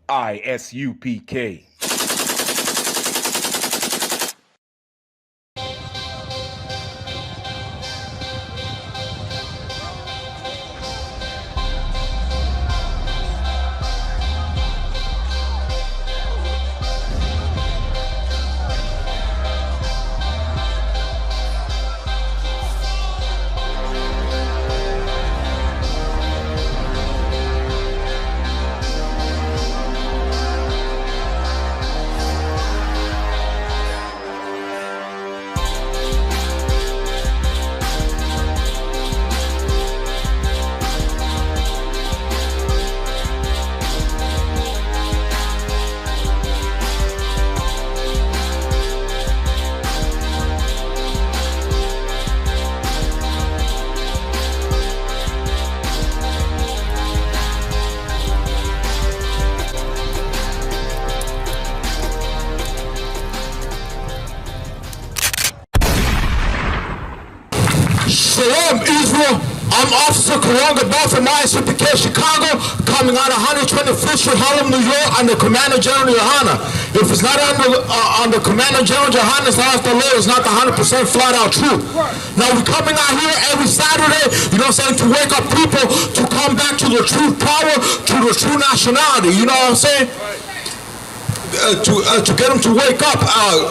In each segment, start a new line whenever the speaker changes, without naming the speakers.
Isupk.
Shalom, Israel. I'm Officer Karanga Ball from Isupk, Chicago, coming out of 125th Street, Harlem, New York, under Commander General Johanna. If it's not under Commander General Johanna, it's not the law, it's not the 100% flat out truth. Now, we're coming out here every Saturday, you know what I'm saying, to wake up people to come back to the true power, to the true nationality, you know what I'm saying? To get them to wake up.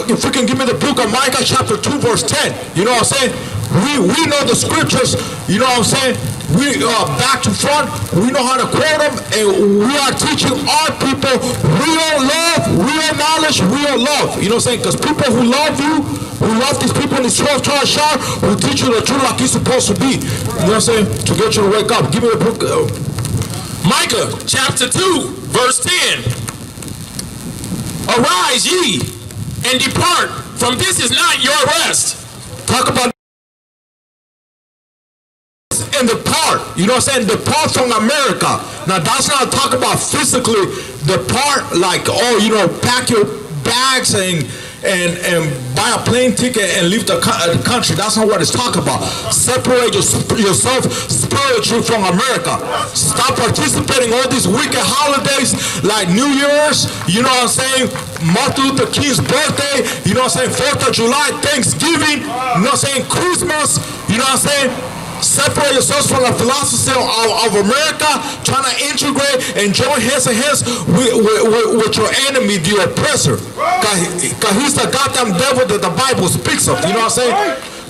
If we can give me the book of Micah chapter 2 verse 10, you know what I'm saying? We know the scriptures, you know what I'm saying? We back to front, we know how to quote them, and we are teaching our people real love, real knowledge, real love. You know what I'm saying? Because people who love you, who love these people in this 12-12 shower, will teach you the truth like you're supposed to be. You know what I'm saying? To get you to wake up. Give me the book.
Micah chapter 2 verse 10. Arise ye and depart, from this is not your rest.
Talk about and depart, you know what I'm saying? Depart from America. Now that's not talk about physically depart, like, oh, you know, pack your bags and buy a plane ticket and leave the country. That's not what it's talking about. Separate yourself spiritually from America. Stop participating in all these wicked holidays like New Year's, you know what I'm saying? Martin Luther King's birthday, you know what I'm saying? 4th of July, Thanksgiving, you know what I'm saying? Christmas, you know what I'm saying? Separate yourselves from the philosophy of America, trying to integrate and join hands and hands with your enemy, the oppressor. Because he's the goddamn devil that the Bible speaks of. You know what I'm saying?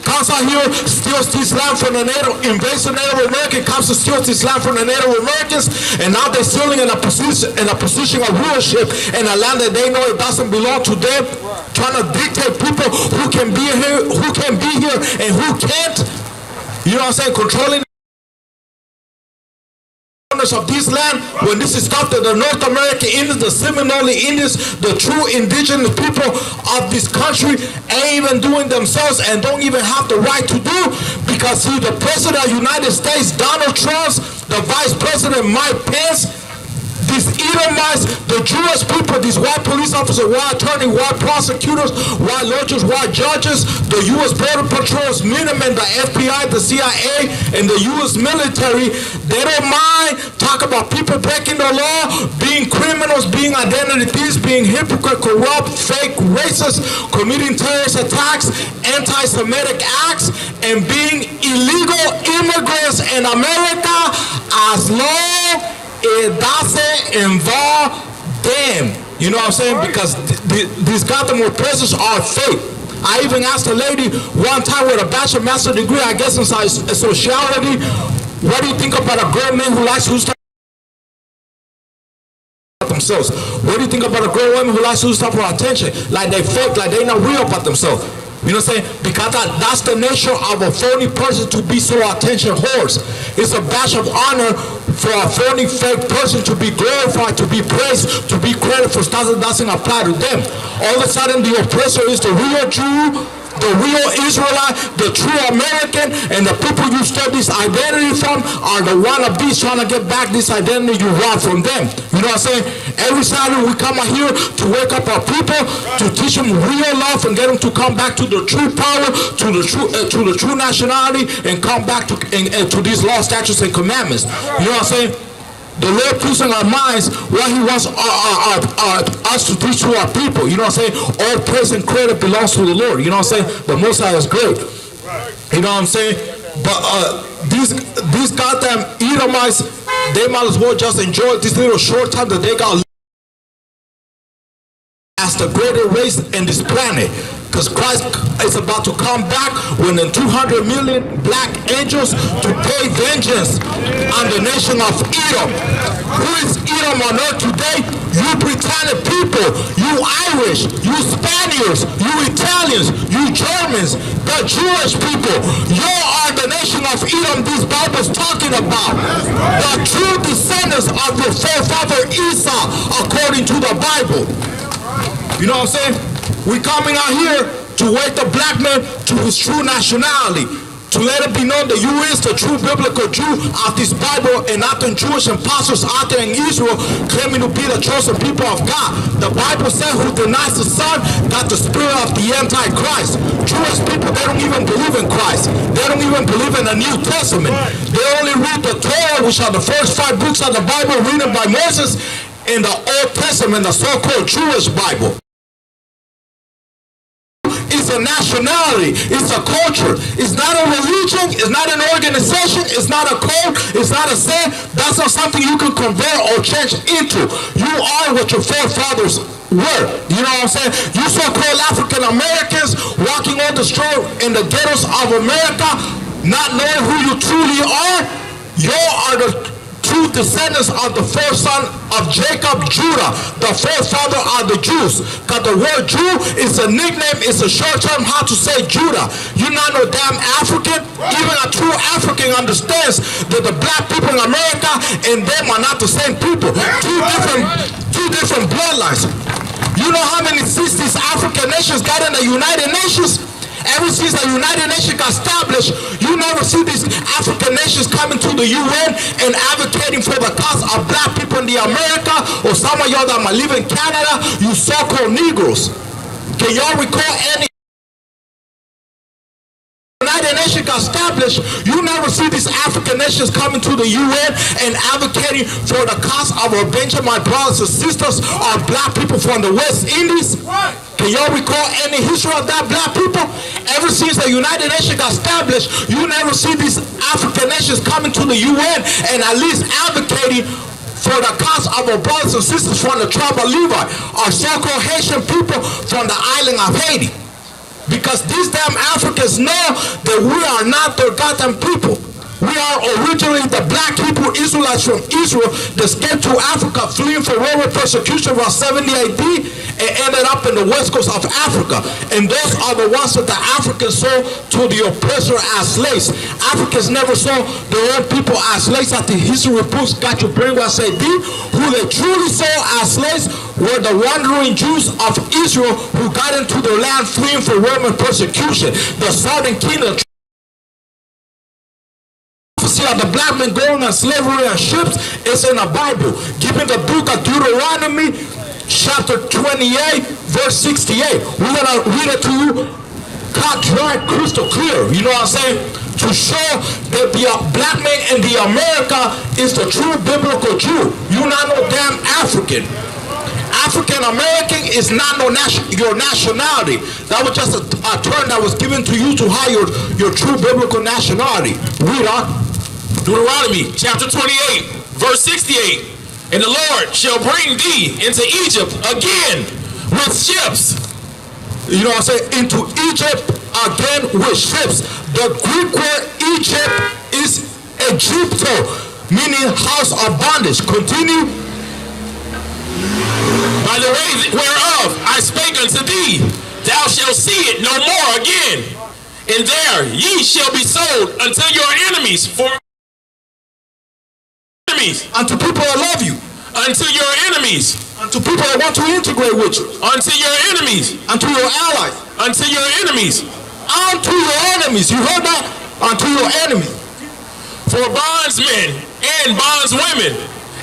Comes out here, steals this land from the invades the Native American, comes to steal this land from the Native Americans, and now they're stealing in a position of rulership in a land that they know it doesn't belong to them, trying to dictate people who can be here, and who can't. You know what I'm saying? Controlling of this land, when this is stuff that the North American Indians, the Seminole Indians, the true indigenous people of this country ain't even doing themselves and don't even have the right to do, because see, the President of the United States, Donald Trump, the Vice President, Mike Pence, these Edomites, the Jewish people, these white police officers, white attorneys, white prosecutors, white lawyers, white judges, the U.S. Border Patrol's Minutemen, the FBI, the CIA, and the U.S. military, they don't mind talk about people breaking the law, being criminals, being identity thieves, being hypocrite, corrupt, fake, racist, committing terrorist attacks, anti-Semitic acts, and being illegal immigrants in America as long it doesn't involve them. You know what I'm saying? Because these goddamn oppressors are fake. I even asked a lady one time with a bachelor master degree, I guess in sociology, what do you think about a grown man who likes to start themselves? What do you think about a grown woman who likes to stop for attention? Like they fake, like they not real about themselves. You know what I'm saying? Because that's the nature of a phony person, to be so attention whores. It's a badge of honor for a phony fake person to be glorified, to be praised, to be credited for stuff that doesn't apply to them. All of a sudden the oppressor is the real Jew, the real Israelite, the true American, and the people you stole this identity from are the wannabes trying to get back this identity you want from them. You know what I'm saying? Every Saturday we come out here to wake up our people, to teach them real love and get them to come back to the true power, to the true nationality, and come back to these laws, statutes, and commandments. You know what I'm saying? the Lord puts in our minds what He wants us to teach to our people. You know what I'm saying? All praise and credit belongs to the Lord. You know what I'm saying? The Most High is great. You know what I'm saying? But these goddamn Edomites, they might as well just enjoy this little short time that they got as the greatest race in this planet. Because Christ is about to come back when the 200 million black angels to pay vengeance on the nation of Edom. Who is Edom on earth today? You Britannic people, you Irish, you Spaniards, you Italians, you Germans, the Jewish people. You are the nation of Edom this Bible's talking about. The true descendants of your forefather Esau, according to the Bible. You know what I'm saying? We coming out here to wake the black man to his true nationality, to let it be known that you is the true biblical Jew of this Bible and not the Jewish imposters out there in Israel claiming to be the chosen people of God. The Bible says who denies the Son got the spirit of the Antichrist. Jewish people, they don't even believe in Christ. They don't even believe in the New Testament. They only read the Torah, which are the first 5 books of the Bible written by Moses, in the Old Testament, the so-called Jewish Bible. It's a nationality, it's a culture, it's not a religion, it's not an organization, it's not a code, it's not a sin. That's not something you can convert or change into. You are what your forefathers were. You know what I'm saying? You so-called African Americans walking on the street in the ghettos of America, not knowing who you truly are. You are the true descendants of the first son of Jacob, Judah, the forefather of the Jews. Because the word Jew is a nickname, it's a short term how to say Judah. You're not no damn African. Even a true African understands that the black people in America and them are not the same people. Two different bloodlines. You know how many seats these African nations got in the United Nations? Ever since the United Nations got established, you never see these African nations coming to the UN and advocating for the cause of black people in the America, or some of y'all that might live in Canada, you so-called Negroes. Can y'all recall any United Nations got established? You never see these African nations coming to the UN and advocating for the cause of avenging my brothers and sisters or black people from the West Indies. Can y'all recall any history of that black people? Ever since the United Nations got established, you never see these African nations coming to the UN and at least advocating for the cause of our brothers and sisters from the tribe of Levi, our so-called Haitian people from the island of Haiti. Because these damn Africans know that we are not their goddamn people. We are originally the black Hebrew Israelites from Israel that escaped to Africa, fleeing from Roman persecution around 70 AD and ended up in the west coast of Africa. And those are the ones that the Africans sold to the oppressor as slaves. Africans never saw their own people as slaves. At the history books got you brainwashed AD. Who they truly saw as slaves were the wandering Jews of Israel who got into their land fleeing from Roman persecution. The southern kingdom of the black men going on slavery on ships is in the Bible. Given the book of Deuteronomy, chapter 28, verse 68. We're going to read it to you, cut dry, crystal clear. You know what I'm saying? To show that the black man in the America is the true biblical Jew. You're not no damn African. African American is not no your nationality. That was just a term that was given to you to hide your true biblical nationality. Read on.
Deuteronomy chapter 28, verse 68. And the Lord shall bring thee into Egypt again with ships.
You know what I'm saying? Into Egypt again with ships. The Greek word Egypt is Egypto, meaning house of bondage. Continue.
By the way whereof I spake unto thee, thou shalt see it no more again. And there ye shall be sold unto your enemies for
unto people that love you,
unto your enemies,
unto people that want to integrate with you,
unto your enemies,
unto your allies,
unto your enemies,
unto your enemies. You heard that? Unto your enemies.
For bondsmen and bondswomen,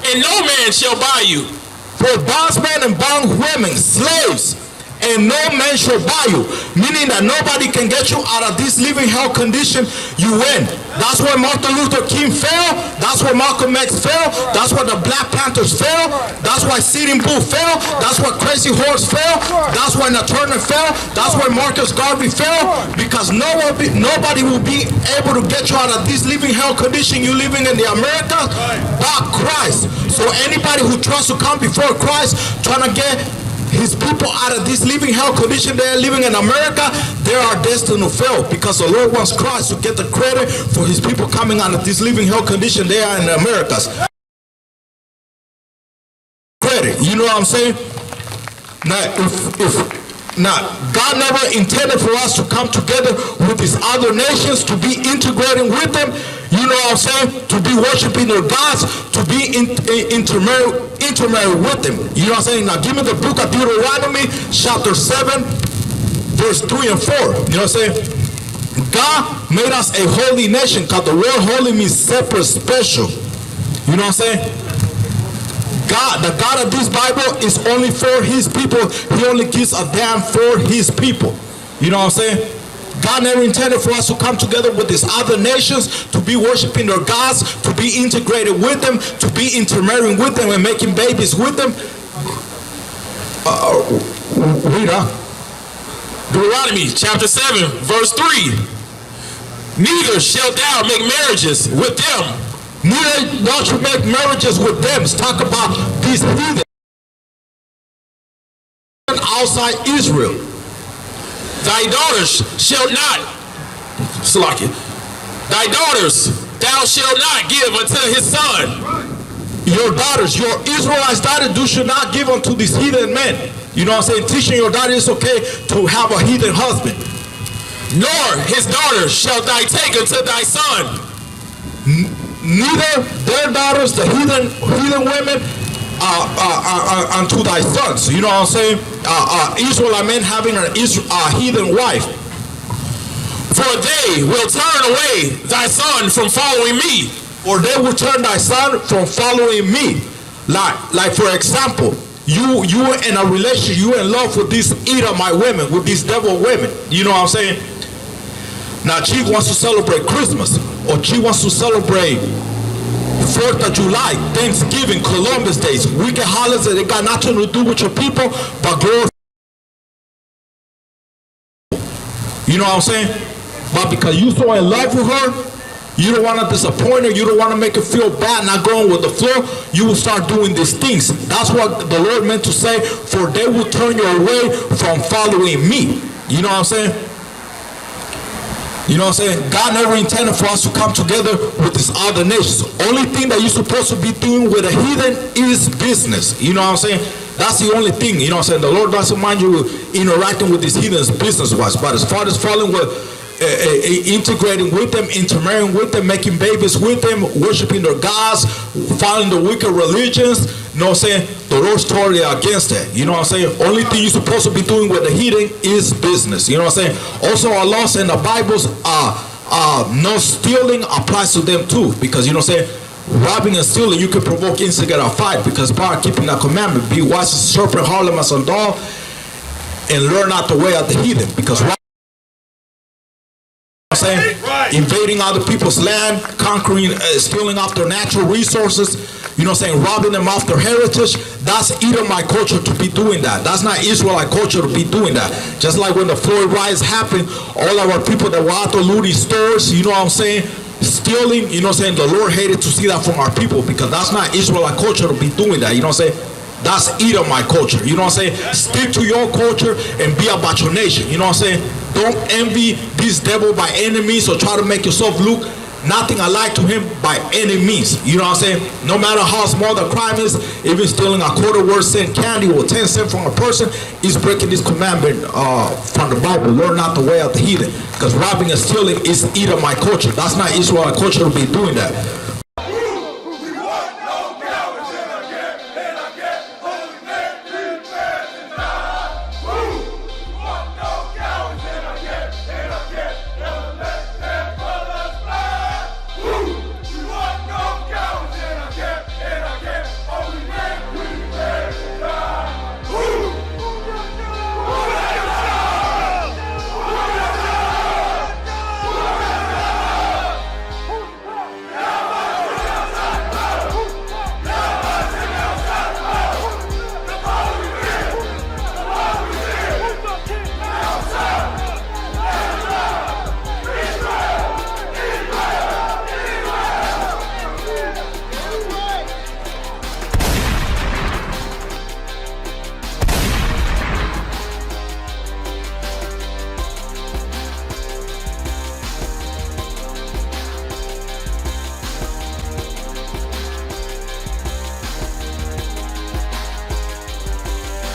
and no man shall buy you.
For bondsmen and bondwomen, slaves and no man shall buy you. Meaning that nobody can get you out of this living hell condition you in. That's where Martin Luther King fell. That's where Malcolm X fell. That's where the Black Panthers fell. That's why Sitting Bull fell. That's where Crazy Horse fell. That's why Nat Turner fell. That's where Marcus Garvey fell. Because nobody will be able to get you out of this living hell condition you living in the America but Christ. So anybody who tries to come before Christ trying to get his people out of this living hell condition they're living in America, they are destined to fail, because the Lord wants Christ to get the credit for his people coming out of this living hell condition they are in the Americas. Credit, you know what I'm saying? Now, God never intended for us to come together with these other nations, to be integrating with them, you know what I'm saying, to be worshiping their gods, to be intermarried with them. You know what I'm saying? Now, give me the book of Deuteronomy, chapter 7, verse 3 and 4. You know what I'm saying? God made us a holy nation, because the word holy means separate, special. You know what I'm saying? God, the God of this Bible is only for his people. He only gives a damn for his people. You know what I'm saying? God never intended for us to come together with these other nations, to be worshiping their gods, to be integrated with them, to be intermarrying with them and making babies with them. Read on.
Deuteronomy chapter 7, verse 3. Neither shalt thou make marriages with them.
Neither don't you make marriages with them. Let's talk about these heathen outside Israel.
Thy daughters shall not, Salakia, thy daughters thou shalt not give unto his son.
Your daughters, your Israelites daughters, you should not give unto these heathen men. You know what I'm saying? Teaching your daughter it's okay to have a heathen husband.
Nor his daughters shalt thou take unto thy son.
Neither their daughters, the heathen women, unto thy sons. You know what I'm saying? Israelite men having a heathen wife.
For they will turn away thy son from following me.
Or they will turn thy son from following me. Like for example, you in a relationship, you in love with these Edomite women, with these devil women. You know what I'm saying? Now she wants to celebrate Christmas, or she wants to celebrate 4th of July, Thanksgiving, Columbus Days, weekend holidays that they got nothing to do with your people, but glorify. You know what I'm saying? But because you're so in love with her, you don't want to disappoint her, you don't want to make her feel bad not going with the flow, you will start doing these things. That's what the Lord meant to say, for they will turn you away from following me. You know what I'm saying? You know what I'm saying? God never intended for us to come together with these other nations. Only thing that you're supposed to be doing with a heathen is business. You know what I'm saying? That's the only thing. You know what I'm saying? The Lord doesn't mind you interacting with these heathens business-wise. But as far as following with integrating with them, intermarrying with them, making babies with them, worshiping their gods, following the wicked religions, you know what I'm saying? The Lord's totally against that. You know what I'm saying? Only thing you're supposed to be doing with the heathen is business. You know what I'm saying? Also, our laws and the Bibles no stealing applies to them too. Because you know what I'm saying? Robbing and stealing, you can provoke instigate a fight, because part of keeping that commandment, be wise as a serpent, harlem as a dog, and learn not the way of the heathen. Because saying, invading other people's land, conquering, stealing off their natural resources, you know what I'm saying, robbing them off their heritage, that's Edomite culture to be doing that. That's not Israelite culture to be doing that. Just like when the Floyd riots happened, all of our people that were out there looting stores, you know what I'm saying, stealing, you know what I'm saying, the Lord hated to see that from our people, because that's not Israelite culture to be doing that. You know what I'm saying? That's Edomite culture. You know what I'm saying? Stick to your culture and be about your nation. You know what I'm saying? Don't envy this devil by any means, or try to make yourself look nothing alike to him by any means. You know what I'm saying? No matter how small the crime is, even stealing a quarter-cent candy or 10 cents from a person is breaking this commandment from the Bible. Learn not the way of the heathen. Because robbing and stealing is Edomite culture. That's not Israelite culture to be doing that.